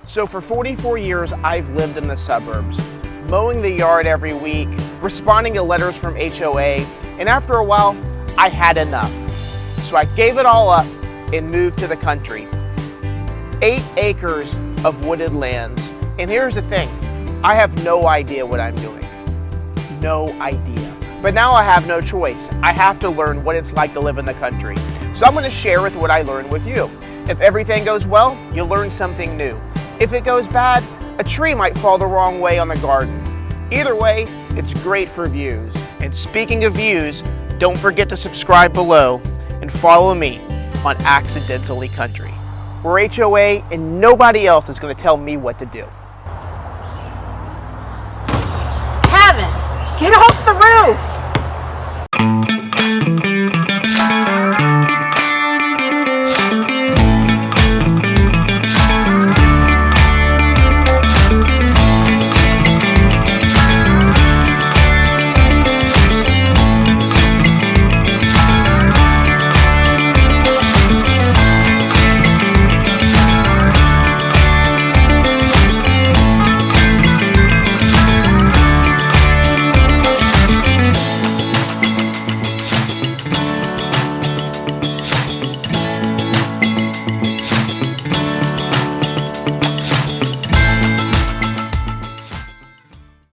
So for 44 years, I've lived in the suburbs, mowing the yard every week, responding to letters from HOA, and after a while, I had enough. So I gave it all up and moved to the country. 8 acres of wooded lands. And here's the thing, I have no idea what I'm doing. No idea. But now I have no choice. I have to learn what it's like to live in the country. So I'm going to share with what I learned with you. If everything goes well, you'll learn something new. If it goes bad, a tree might fall the wrong way on the garden. Either way, it's great for views. And speaking of views, don't forget to subscribe below and follow me on Accidentally Country. We're HOA and nobody else is going to tell me what to do. Kevin, get off the roof!